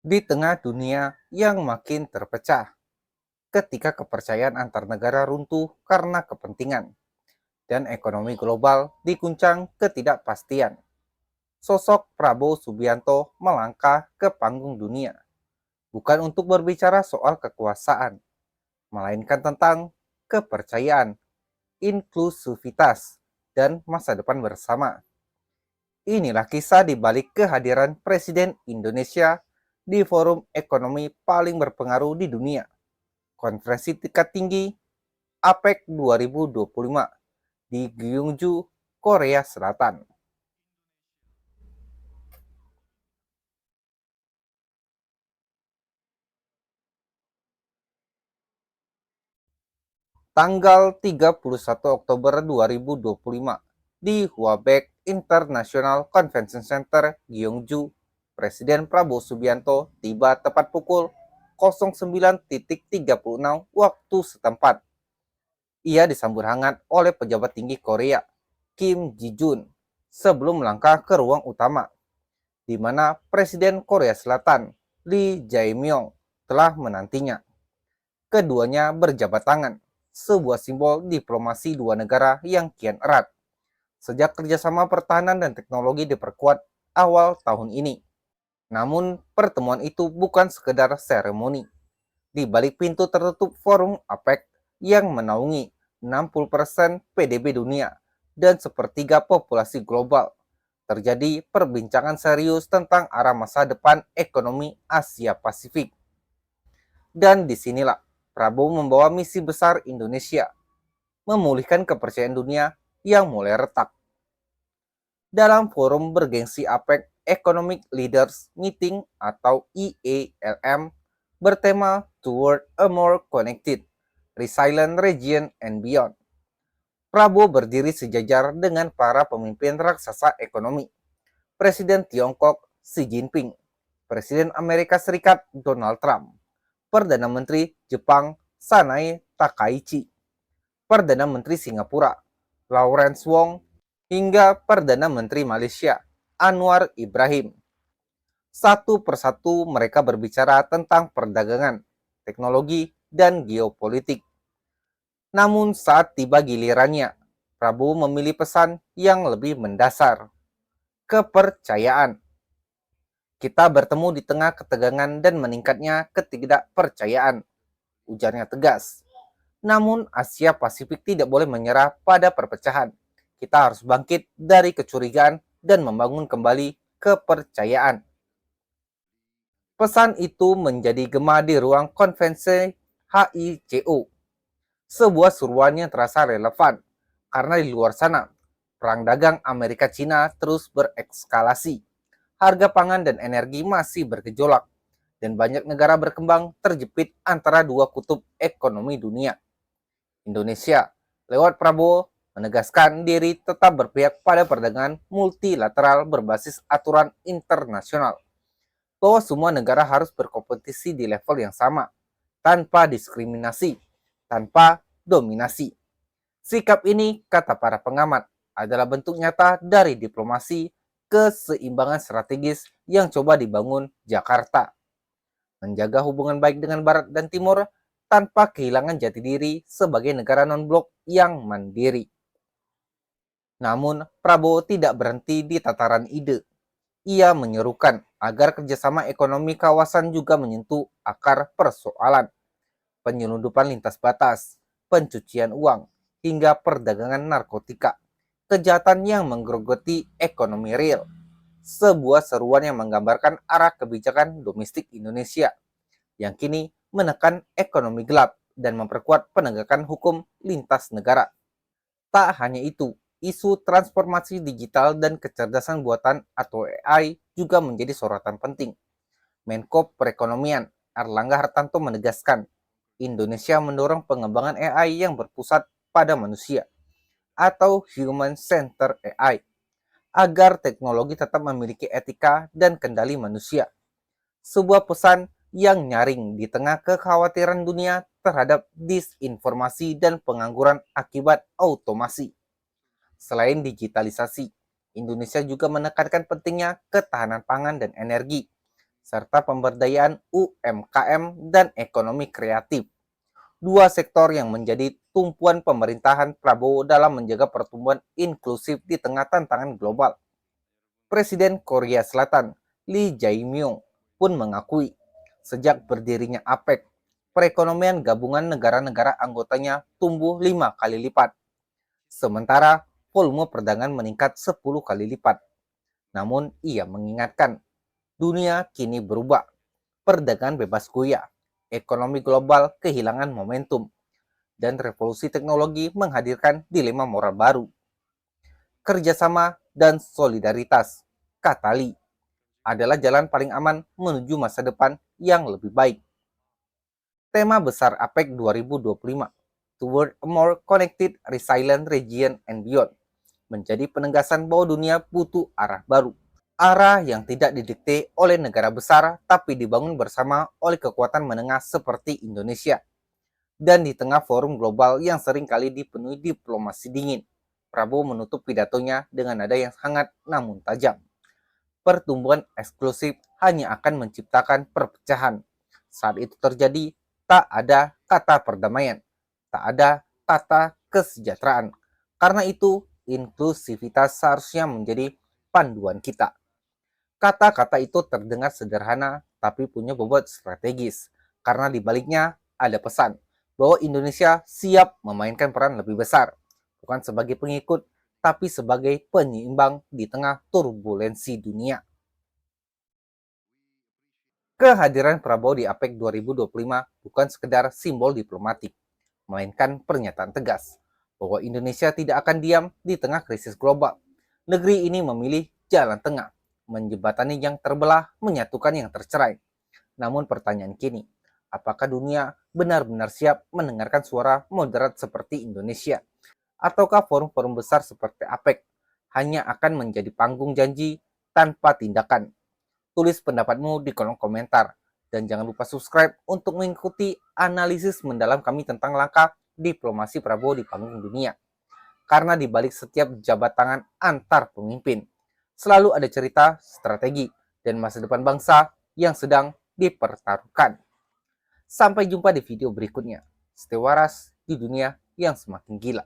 Di tengah dunia yang makin terpecah, ketika kepercayaan antar negara runtuh karena kepentingan, dan ekonomi global diguncang ketidakpastian, sosok Prabowo Subianto melangkah ke panggung dunia, bukan untuk berbicara soal kekuasaan, melainkan tentang kepercayaan, inklusivitas, dan masa depan bersama. Inilah kisah di balik kehadiran Presiden Indonesia di forum ekonomi paling berpengaruh di dunia, Konferensi Tingkat Tinggi APEC 2025 di Gyeongju, Korea Selatan. Tanggal 31 Oktober 2025 di Hwabaek International Convention Center, Gyeongju, Presiden Prabowo Subianto tiba tepat pukul 09.36 waktu setempat. Ia disambut hangat oleh pejabat tinggi Korea, Kim Ji-jun, sebelum melangkah ke ruang utama, di mana Presiden Korea Selatan, Lee Jae-myung, telah menantinya. Keduanya berjabat tangan, sebuah simbol diplomasi dua negara yang kian erat, sejak kerjasama pertahanan dan teknologi diperkuat awal tahun ini. Namun, pertemuan itu bukan sekedar seremoni. Di balik pintu tertutup forum APEC yang menaungi 60% PDB dunia dan sepertiga populasi global, terjadi perbincangan serius tentang arah masa depan ekonomi Asia Pasifik. Dan disinilah Prabowo membawa misi besar Indonesia, memulihkan kepercayaan dunia yang mulai retak. Dalam forum bergengsi APEC Economic Leaders Meeting atau EALM bertema Toward a More Connected, Resilient Region and Beyond. Prabowo berdiri sejajar dengan para pemimpin raksasa ekonomi, Presiden Tiongkok Xi Jinping, Presiden Amerika Serikat Donald Trump, Perdana Menteri Jepang Sanae Takaichi, Perdana Menteri Singapura Lawrence Wong, hingga Perdana Menteri Malaysia Anwar Ibrahim. Satu persatu mereka berbicara tentang perdagangan, teknologi, dan geopolitik. Namun saat tiba gilirannya, Prabowo memilih pesan yang lebih mendasar, kepercayaan. Kita bertemu di tengah ketegangan dan meningkatnya ketidakpercayaan, ujarnya tegas. Namun Asia Pasifik tidak boleh menyerah pada perpecahan. Kita harus bangkit dari kecurigaan dan membangun kembali kepercayaan. Pesan itu menjadi gema di ruang konvensi HICO. Sebuah seruan yang terasa relevan, karena di luar sana, perang dagang Amerika-China terus berekskalasi. Harga pangan dan energi masih bergejolak, dan banyak negara berkembang terjepit antara dua kutub ekonomi dunia. Indonesia, lewat Prabowo, menegaskan diri tetap berpihak pada perdagangan multilateral berbasis aturan internasional, bahwa semua negara harus berkompetisi di level yang sama, tanpa diskriminasi, tanpa dominasi. Sikap ini, kata para pengamat, adalah bentuk nyata dari diplomasi keseimbangan strategis yang coba dibangun Jakarta. Menjaga hubungan baik dengan Barat dan Timur tanpa kehilangan jati diri sebagai negara non-blok yang mandiri. Namun, Prabowo tidak berhenti di tataran ide. Ia menyerukan agar kerjasama ekonomi kawasan juga menyentuh akar persoalan, penyelundupan lintas batas, pencucian uang, hingga perdagangan narkotika, kejahatan yang menggerogoti ekonomi real. Sebuah seruan yang menggambarkan arah kebijakan domestik Indonesia yang kini menekan ekonomi gelap dan memperkuat penegakan hukum lintas negara. Tak hanya itu, isu transformasi digital dan kecerdasan buatan atau AI juga menjadi sorotan penting. Menko Perekonomian Erlangga Hartarto menegaskan, Indonesia mendorong pengembangan AI yang berpusat pada manusia atau Human Centered AI agar teknologi tetap memiliki etika dan kendali manusia. Sebuah pesan yang nyaring di tengah kekhawatiran dunia terhadap disinformasi dan pengangguran akibat otomasi. Selain digitalisasi, Indonesia juga menekankan pentingnya ketahanan pangan dan energi serta pemberdayaan UMKM dan ekonomi kreatif. Dua sektor yang menjadi tumpuan pemerintahan Prabowo dalam menjaga pertumbuhan inklusif di tengah tantangan global. Presiden Korea Selatan, Lee Jae-myung, pun mengakui, sejak berdirinya APEC, perekonomian gabungan negara-negara anggotanya tumbuh 5 kali lipat. Sementara volume perdagangan meningkat 10 kali lipat. Namun ia mengingatkan, dunia kini berubah. Perdagangan bebas goyah, ekonomi global kehilangan momentum, dan revolusi teknologi menghadirkan dilema moral baru. Kerjasama dan solidaritas, kata Lee, adalah jalan paling aman menuju masa depan yang lebih baik. Tema besar APEC 2025, Toward a More Connected, Resilient Region and Beyond, menjadi penegasan bahwa dunia butuh arah baru. Arah yang tidak didikte oleh negara besar, tapi dibangun bersama oleh kekuatan menengah seperti Indonesia. Dan di tengah forum global yang seringkali dipenuhi diplomasi dingin, Prabowo menutup pidatonya dengan nada yang hangat namun tajam. Pertumbuhan eksklusif hanya akan menciptakan perpecahan. Saat itu terjadi, tak ada kata perdamaian, tak ada kata kesejahteraan. Karena itu, inklusivitas seharusnya menjadi panduan kita. Kata-kata itu terdengar sederhana, tapi punya bobot strategis. Karena di baliknya ada pesan bahwa Indonesia siap memainkan peran lebih besar, bukan sebagai pengikut, tapi sebagai penyeimbang di tengah turbulensi dunia. Kehadiran Prabowo di APEC 2025 bukan sekedar simbol diplomatik, melainkan pernyataan tegas bahwa Indonesia tidak akan diam di tengah krisis global. Negeri ini memilih jalan tengah, menjembatani yang terbelah, menyatukan yang tercerai. Namun pertanyaan kini, apakah dunia benar-benar siap mendengarkan suara moderat seperti Indonesia? Ataukah forum-forum besar seperti APEC hanya akan menjadi panggung janji tanpa tindakan? Tulis pendapatmu di kolom komentar. Dan jangan lupa subscribe untuk mengikuti analisis mendalam kami tentang langkah diplomasi Prabowo di panggung dunia. Karena di balik setiap jabat tangan antar pemimpin, selalu ada cerita, strategi, dan masa depan bangsa yang sedang dipertaruhkan. Sampai jumpa di video berikutnya. Stay waras di dunia yang semakin gila.